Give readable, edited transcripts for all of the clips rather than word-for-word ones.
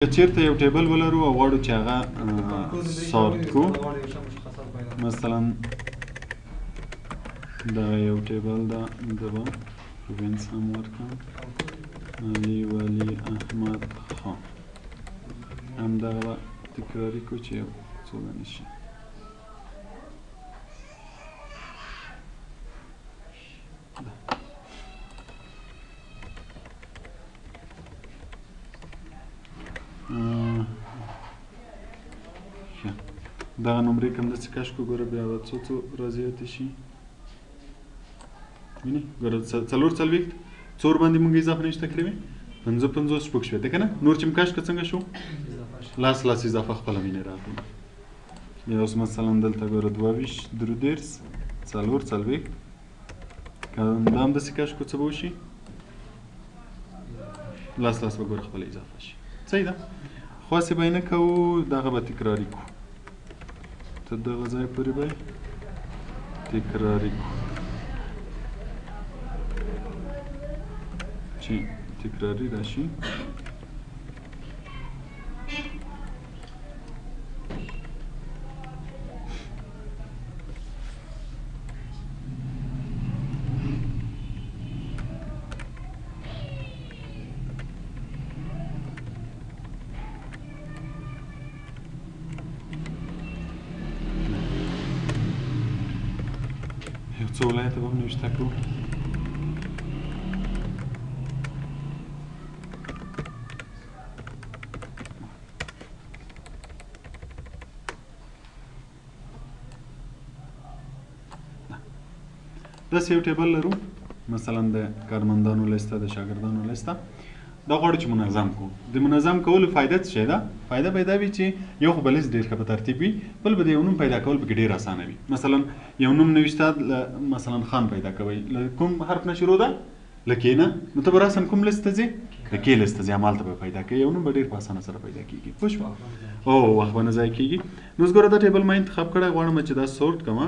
که چیرته یو ټیبل ولرو او غواړو چې هغه سورت کړو، مثلا دا یو ټیبل ده، زه به پروینس هم ورکړم، علي ولي احمد خان، همدغه به تکراري کړو چې یو څو دانې شي. دغه نمرې کوم داسې کش کړو، ګوره بیا به څو راضیاتې شي. وینې ګوره څلور څلوېښت څور باندې مونږ اضافه نشته کړې وې، پنځه پنځوس شپږ شپېته که نه، نور چې م کش کړه څنګه شو؟ لاس اضافه خپله وینې راغلو. بیا اوس مثلا دلته ګوره دوه ویشت درې دېرش څلور څلوېښت، که دا هم داسې کش کړو څه به وشي؟ لاس به ګوره خپله اضافه شي. صحیح ده؟ خو هسې به یې نه کوو، دغه به تکراري کړو، تر دغه ځای پورې به تکراري کړو چې تکراري راشي. څو ولایته به هم نوشته کړو. داسې یو ټیبل لرو، مثلا د کارمندانو لیسته، د شاګردانو لیسته، دا غواړو چې منظم کړو. د منظم کولو فایده څه شی ده؟ فایده به دا وي چې یو خو به لیست ډېر ښه په ترتیب وي، بل به د یو نوم پیدا کول پکې ډېر اسانه وي. مثلا یو نوم نوشته، مثلا خان پیدا کوئ، له کوم حرف نه شروع ده؟ له کې نه، نو ته به راسن کوم لیست ته ځې؟ د کې لیست ته ځې، همالته به پیدا کوې. یو نوم به ډېر په اسانه سره پیدا کېږي. پوه شوه؟ او وخت به نه ضایع کېږي. نو اوس ګوره دا ټیبل ما انتخاب کړی، غواړم چې دا سورت کړمه،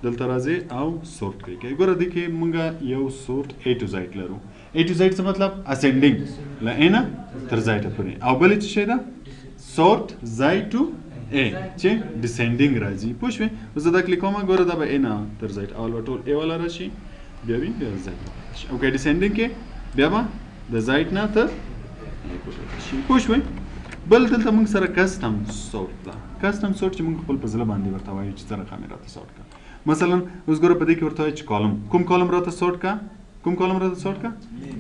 دلته راځئ او سورت کړئ. ګوره دې کې مونږ یو سورت A to Z لرو. A to Z څه مطلب؟ اسینډینګ، له A نه تر Z پورې. او بلې څه شی ده؟ سورت Z to A چې ډسینډینګ راځي. پوه شوې؟ اوس زه دا کلیک کوم، ګوره دا به A نه تر Z اول به ټول A والا راشي، بیا وي بیا Z راشي. او که ډسینډینګ کې بیا به د Z نه تر A پورې راشي. پوه شوې؟ بل دلته مونږ سره کسټم سورت ده. کسټم سورت چې مونږ خپل په زړه باندې ورته وایو چې څرنګه مې راته سورت کړه. مثلا اوس ګوره په دې کې ورته وایي چې کالم، کوم کالم راته سورت کا؟ کوم کالم راته سورت کا؟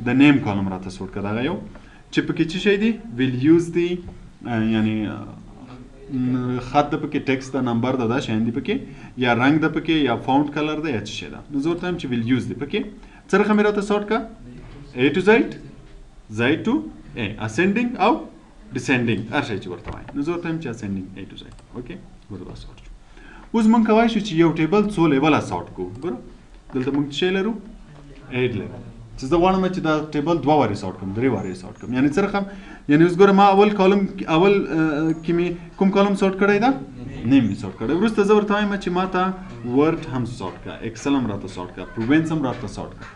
د نیم کالم راته سورت کا. دغه یو چې پکې څه شی دی؟ ویلیوز دی، یعنی خط ده پکې، ټیکسټ ده، نمبر ده، دا شیان دي پکې، یا رنګ ده پکې، یا فونټ کلر ده، یا څه شی ده. نو زه ورته وایم چې ویلیوز دی پکې. څرنګه مې راته سورت کا؟ A to Z، Z to A، اسینډینګ او ډسینډینګ، هر شی چې ورته وایم. نو زه ورته وایم چې اسینډینګ A to Z. اوکې، ګوره دا سورت شو. اوس مونږ کولی شو چې یو ټیبل څو لیوله سورت کړو. ګوره دلته مونږ څه شی لرو؟ 8 لیول. چې زه غواړم چې دا ټیبل 2 وارې سورت کړم، 3 وارې سورت کړم. یعنې څرنګه، یعنې اوس ګوره ما اول کالم کې مې کوم کالم سورت کړی ده؟ نیم مې سورت کړی. وروسته زه ورته وایم چې ما ته ورډ هم سورت کړه، ایکسل هم راته سورت کړه، پروګرام هم راته سورت کړه.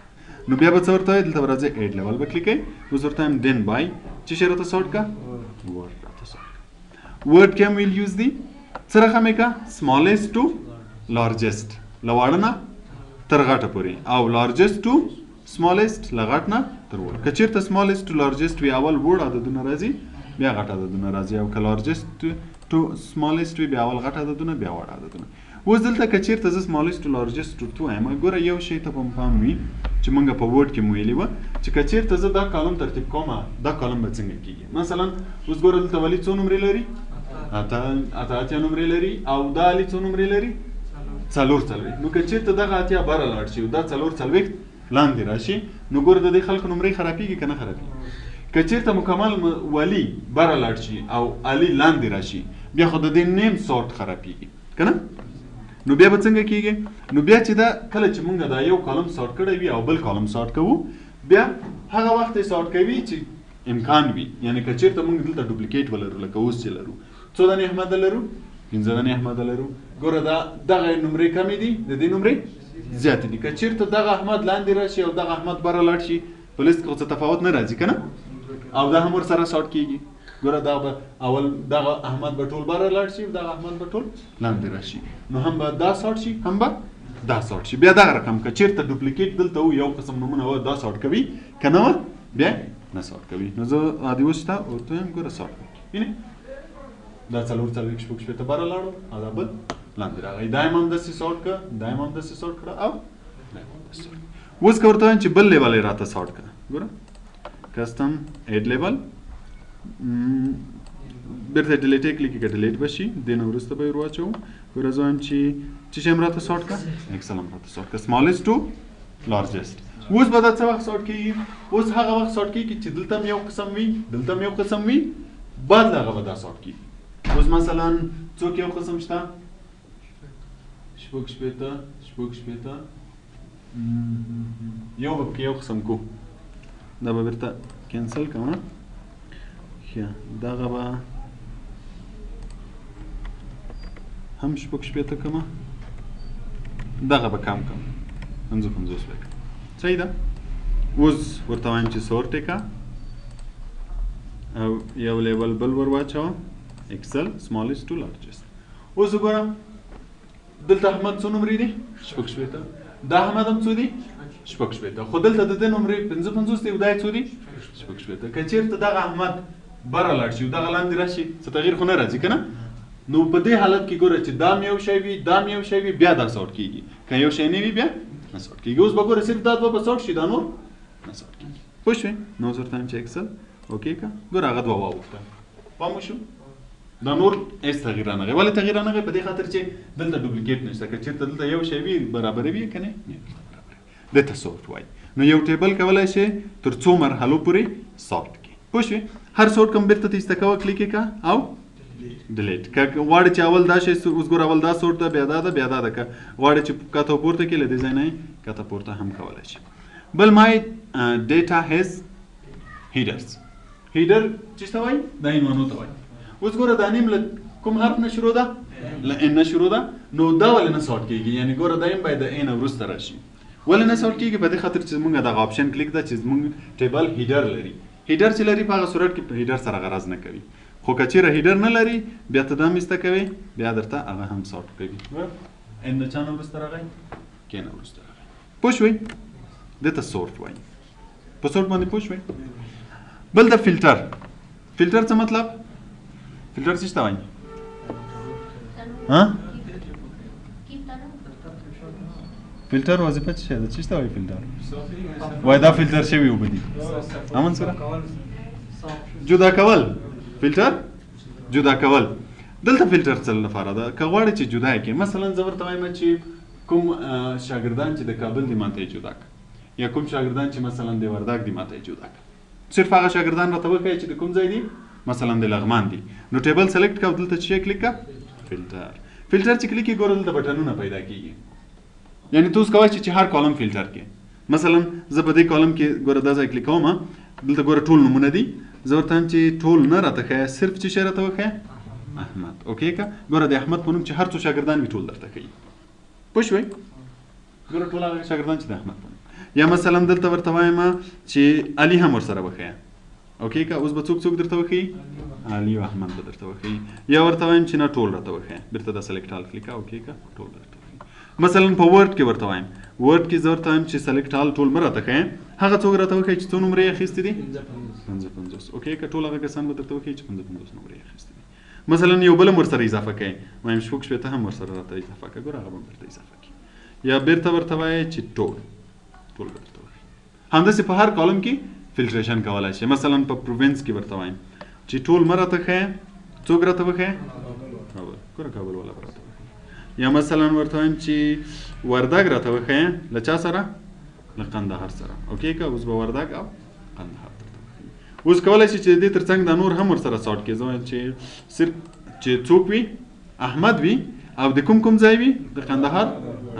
نو بیا به څه ورته وایي؟ دلته به راځي 8 لیول به کلیک کوئ. اوس ورته وایم دین بای څه شی راته سورت کړه؟ ورډ راته سورت کړه. ورډ کې هم ویلیوز دي. څرنګه مې کړه؟ سمالېسټ ټو لارجسټ، له واړه نه تر غټه پورې، او لارجسټ ټو سمالېسټ، له غټ نه تر وړ. که چېرته سمالېسټ ټو لارجسټ وي، اول وړ عددونه راځي، بیا غټ عددونه راځي. او که لارجسټ ټو سمالېسټ وي، بیا اول غټ عددونه بیا وړ عددونه. اوس دلته که چېرته زه سمالېسټ ټو لارجسټ ټو وایم، ګوره یو شی ته به مو پام وي چې مونږ په ورډ کې مو ویلي وه چې که چېرته زه دا کالم ترتیب کوم، دا کالم به څنګه کېږي. مثلا اوس ګوره دلته ولي څو نمرې لري؟ اته اتیا نمرې لري. او دا علي څو نمرې لري؟ څلور څلوېښت. نو که چېرته دغه اتیا بره لاړ شي او دا څلور څلوېښت لاندې راشي، نو ګوره د دې خلکو نمرې خرابېږي که نه خرابېږي؟ که چېرته مکمل ولي بره لاړ شي او علي لاندې راشي، بیا خو د دې نیم سورت خرابېږي که نه؟ نو بیا به څنګه کېږي؟ نو بیا چې دا کله چې مونږ دا یو کالم سورت کړی وي او بل کالم سورت کوو، بیا هغه وخت یې سورت کوي چې امکان وي. یعنې که چېرته مونږ دلته ډوپلیکیټ ولرو، لکه اوس چې لرو، څو دانې احمد لرو؟ 15 دانې احمد لرو. ګوره دغه نمرې کمې دي، د دې نمرې زیاتې دي. که چېرته دغه احمد لاندې راشي او دغه احمد بره لاړ شي، په لیست کې خو څه تفاوت نه راځي که نه؟ او دا هم ورسره سورت کېږي. ګوره دا به اول دغه احمد به ټول بره لاړ شي دغه احمد به ټول لاندې راشي نو هم به دا سارټ شي هم به دا سارټ شي بیا دغه رقم که چېرته ډوپلیکیټ دلته و یو قسم نومونه و دا سارټ کوي که نه وه بیا نه سارټ کوي نو زه عادي اوس ته ورته وایم ګوره سارټ کوي وینې دا څلور څلوېښت شپږ شپېته بره لاړو او دا بل لاندې راغی دا هم همداسې سارټ کړه دا هم همداسې سارټ کړه او دا هم همداسې سارټ اوس که ورته وایم چې بل لیول یې راته سارټ کړه ګوره کسټم ایډ لیول بیرته ډیلیټ یې کلیک کړه ډیلیټ به شي دې نه وروسته به یې ور واچوم ګوره زه وایم چې څه شی هم راته سارټ کړه ایکسل هم راته سارټ کړه سمالېسټ ټو لارجېسټ اوس به دا څه وخت سارټ کېږي اوس هغه وخت سارټ کېږي چې دلته هم یو قسم وي دلته هم یو قسم وي بعد له هغه به دا سارټ کېږي اوس مثلا څوک یو قسم شته شپږ شپېته یو به پکې یو قسم کو دا به بیرته کینسل کوم ښه دغه به هم شپږ شپېته کومه دغه به کم کوم 55 به کوم صحیح ده اوس ورته وایم چې سورټ یې کړه او یو لیول بل ور واچوه ایکسل سمالېسټ ټو لارجېسټ اوس وګورم دلته احمد څو نمرې دي شپږ شپېته دا احمد هم څو دي شپږ شپېته خو دلته د دې نمرې 55 دي او دا یې څو دي شپږ شپېته که چېرته دغه احمد بره لاړ شي او دغه لاندې راشي څه تغییر خو نه راځي که نه نو په دې حالت کې ګوره چې دا م یو شی وي دا م یو شی وي بیا دا سارټ کېږي که یو شی نه وي بیا نه سارټ کېږي اوس به ګوره صرف دا دوه به سارټ شي دا نور نه سارټ کېږي پوه شوې نو اوس ورته وایم چې ایکسل اوکې که ګوره هغه دوه واوښته پام وشو دا نور هېڅ تغییر رانغی ولې تغییر رانغی په دې خاطر چې دلته ډوپلیکیټ نشته که چېرته دلته یو شی وي برابرې وي که نه دې ته سورټ وایي نو یو ټیبل کولی شي تر څو مرحلو پورې سارټ کړي پوه شوې هر سورټ کوم بیرته ته ایسته کوه کلیک یې کړه او ډیلیټ که غواړې چې اول دا شی اوس ګوره اول دا سورټ ده بیا دا ده بیا دا ده که غواړې چې کته پورته کړي له دې ځای نه یې کته پورته هم کولی شي بل مای ډیټا هیز هیډرز هیډر چې څه وایي دا عنوانو ته وایي اوس ګوره دا نیم له کوم حرف نه شروع ده له ان نه شروع ده نو دا ولې نه سارټ کېږي یعنې ګوره دا هم باید د ا نه وروسته راشي ولې نه سارټ کېږي په دې خاطر چې زموږ دغه آپشن کلیک ده چې زموږ ټیبل هیډر لري هیډر چې لري په هغه صورت کې په هیډر سره غرض نه کوي خو که چېرې هیډر نه لري بیا ته دا هم ایسته کوي بیا درته هغه هم سارټ کوي ان د چا نه وروسته راغی کې نه وروسته راغی پوه شوئ دې ته سورټ وایي په سورټ باندې پوه شوئ بل د فلټر فلټر څه مطلب فلټر څه ته وایي ها فلټر وظیفه څه ده څه ته وایي فلټر وای دا فلټر شوی اوبه دي امن سره جدا کول فلټر جدا کول دلته فلټر څه لپاره ده که غواړې چې جدا یې کړې مثلا زه ورته وایم چې کوم شاګردان چې د کابل دي ماته یې جدا کړه یا کوم شاګردان چې مثلا د وردګ دي ماته یې جدا کړه صرف هغه شاګردان راته وښایي چې د کوم ځای دي مثلا د لغمان دي نو ټیبل سلیکټ کړه دلته چې کلیک کړه فلټر فلټر چې کلیک یې ګوره دلته بټنونه پیدا کېږي یعنې ته اوس کولی چې هر کالم فلټر کې مثلا زه په دې کالم کې ګوره دا ځای کلیک کوم دلته ګوره ټول نومونه دي زه ورته وایم چې ټول نه راته ښیه صرف چې شی راته وښیه احمد اوکې که ګوره د احمد په نوم چې هر څو شاګردان وي ټول درته ښیي پوه شوئ ګوره ټول هغه شاګردان چې د احمد په نوم یا مثلا دلته ورته وایم چې علي هم ورسره وښیه اوکې که اوس به څوک څوک درته وښیي علي او احمد به درته وښیي یا ورته وایم چې نه ټول راته وښیه بیرته دا سلیکټ آل کلیک اوکې که ټول درته مثلا په ورډ کې ورته وایم ورډ کې زه ورته وایم چې سلیکټ آل ټول مه راته ښیه هغه څوک راته وښیي چې څو نمرې یې اخیستې دي 55 اوکې که ټول هغه کسان به درته وښیي چې 55 نمرې یې اخیستې دي مثلا یو بل هم ورسره اضافه کوي وایم شپږ شپېته هم ورسره راته اضافه کوي ګوره هغه به هم درته اضافه کوي یا بیرته ورته وایي چې ټول به درته وښیي همداسې په هر کالم کې فلټریشن کولی شي مثلا په پروینس کې ورته وایم چې ټول مه راته ښیه څوک راته وښیه کابل ګوره کابل والا به راته یا مثلا ورته وایم چې وردګ راته وښیه له چا سره له قندهار سره اوکې که اوس به وردګ او قندهار درته وښیي اوس کولی شي چې د دې تر څنګ دا نور هم ورسره سارټ کړي زه وایم چې صرف چې څوک وي احمد وي او د کوم ځای وي د قندهار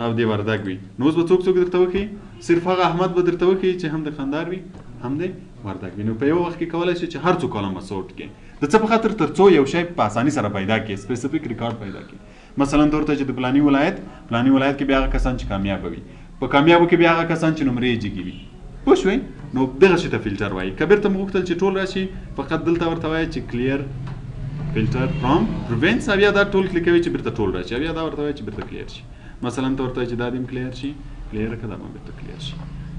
او د وردګ وي نو اوس به څوک درته وښیي صرف هغه احمد به درته وښیي چې هم د قندهار وي هم د وردګ وي نو په یو وخت کې کولی شي چې هر څو کالم به سورټ کړي د څه په خاطر تر څو یو شی په اساني سره پیدا کړي سپیسیفیک ریکارډ پیدا کړي مثلا درته چې د فلاني ولایت کې بیا هغه کسان چې کامیاب وي په کامیابو کې بیا هغه کسان چې نمرې یې جګې وي پوه شوئ نو دغه شي ته فلټر وایي. که بیرته مو غوښتل چې ټول راشي فقط دلته ورته وایي چې کلیر فلټر فرام پروینس، او یا دا ټول کلیک کوي چې بیرته ټول راشي، او یا دا ورته وایي چې بیرته کلیر شي. مثلا ته ورته وایي چې دا دې کلیر شي، کلیر کړه دا بیرته کلیر شي.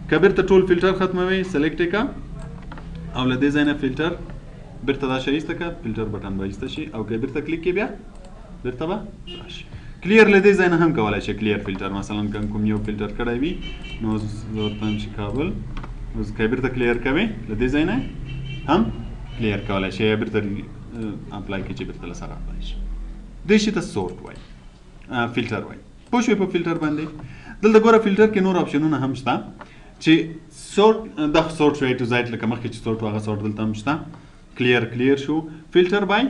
که بیرته ټول فلټر ختموي سلیکټ کا او له دې ځای نه فلټر بیرته دا شی ایسته کا، فلټر بټن به ایسته شي، او که بیرته کلیک کې بیا بیرته به راشي. کلیر له دې ځای نه هم کولای شي کلیر فلټر، مثلا کوم یو فلټر کړی وي نو ورته هم شي کابل، اوس که بیرته کلیر کوي له دې ځای نه هم کلیر کولای شي، یا بیرته اپلای کې چې بیرته له سره اپلای شي. دې شي ته سورټ وایي، فلټر وایي. پوه شوې په فلټر باندې؟ دلته ګوره فلټر کې نور اپشنونه هم شته چې سورټ، دا سورټ شو ټو زایډ لکه مخکې چې سورټ هغه سورټ دلته هم شته. کلیر شو. فلټر بای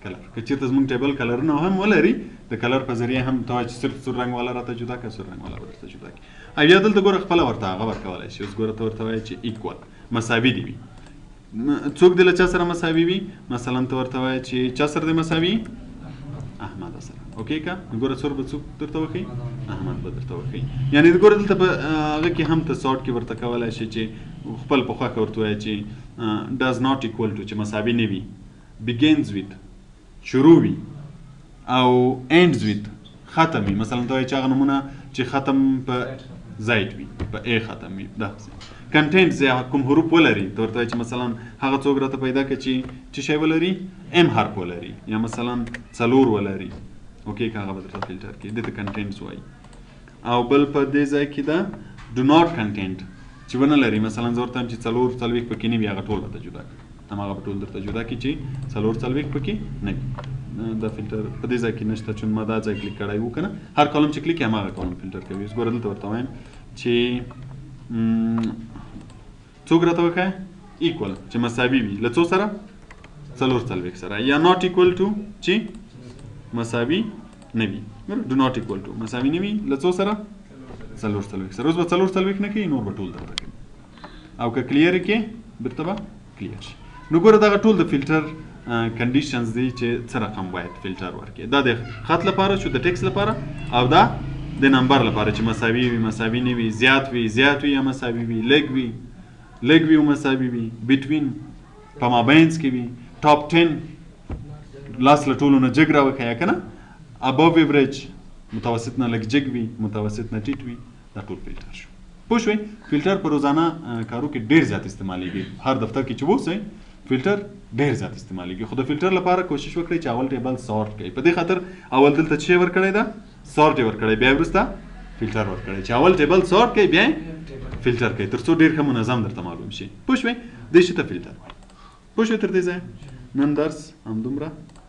کلر، که چېرته زموږ ټیبل کلرونه هم ولري د کلر په ذریعه هم ته چې صرف سور رنګ والا راته جدا کړه، سور رنګ والا درته جدا کړي. او یا دلته ګوره خپله ورته هغه ورکولی شي. اوس ګوره ته ورته وایي چې ایکوال مساوي دي وي. څوک دې له چا سره مساوي وي؟ مثلا ته ورته وایي چې چا سره دې مساوي؟ احمد سره. اوکې که ګوره سور به څوک درته وښي؟ احمد به درته وښي. یعنې ګوره دلته په هغه کې هم ته سورټ کې ورته کولی شي چې خپل په خوښه ورته وایي چې ډز ناټ ایکول ټو، چې مساوي نه وي، بګینز ویت شروع وي، او اینډز ویت ختم وي. مثلا ته وایي چې هغه نومونه چې ختم په زید وي، په ای ختم وي. داسې کنټینټ یا کوم حروف ولري ته ورته وایي چې مثلا هغه څوک راته پیدا کړي چې څه شی ولري، ام حرف ولري، یا مثلا څلور ولري. اوکې که هغه به درته فلټر کړي، دې ته کنټینټس وایي. او بل په دې ځای کې دا ډو ناټ کنټینټ چې ونه لري، مثلا زه ورته وایم چې څلور څلوېښت پکې نه وي، هغه ټول راته جدا کړي، هماغه به ټول درته جدا کړي چې څلور څلوېښت پکې نه وي. دا فلټر په دې ځای کې نشته چې ما دا ځای کلیک کړی و که نه، هر کالم چې کلیک کړي هماغه کالم فلټر کوي. اوس ګوره دلته ورته وایم چې څوک راته وښایه؟ ایکول، چې مساوي وي له څو سره؟ څلور څلوېښت سره. یا ناټ ایکول ټو چې مساوي نه وي، ډو ناټ ایکول ټو مساوي نه وي له څو سره؟ څلور څلوېښت سره. اوس به څلور څلوېښت نه کوي، نور به ټول درته کوي. او که کلیر یې کړې بیرته به کلیر شي. نو ګوره دغه ټول د فلټر کنډیشنز دي چې څه رقم باید فلټر ورکړي. دا د خط لپاره شو، د ټکس لپاره، او دا د نمبر لپاره چې مساوي وي، مساوي نه وي، زیات وي یا مساوي وي، لږ وي او مساوي وي، بټوین په مابینځ کې وي، ټاپ 10 لاس له ټولو نه جګ راوښیه که نه، ابو ایوریج متوسط نه لږ جګ وي، متوسط نه ټیټ وي. دا ټول فلټر شو. پوه شوئ؟ فلټر په روزانه کارو کې ډېر زیات استعمالیږي. هر دفتر کې چې اوسئ فلټر ډېر زیات استعمالیږي. خو د فلټر لپاره کوشش وکړئ چې اول ټیبل سارټ کړئ. په دې خاطر اول دلته څه ورکړی ده؟ سارټ یې ورکړی، بیا وروسته فلټر ورکړی چې اول ټیبل سارټ کړئ بیا فلټر کړئ، تر څو ډېر ښه منظم درته معلوم شي. پوه شوئ؟ دې شي ته فلټر وایي. پوه شوئ تر دې ځایه؟ نن درس همدومره.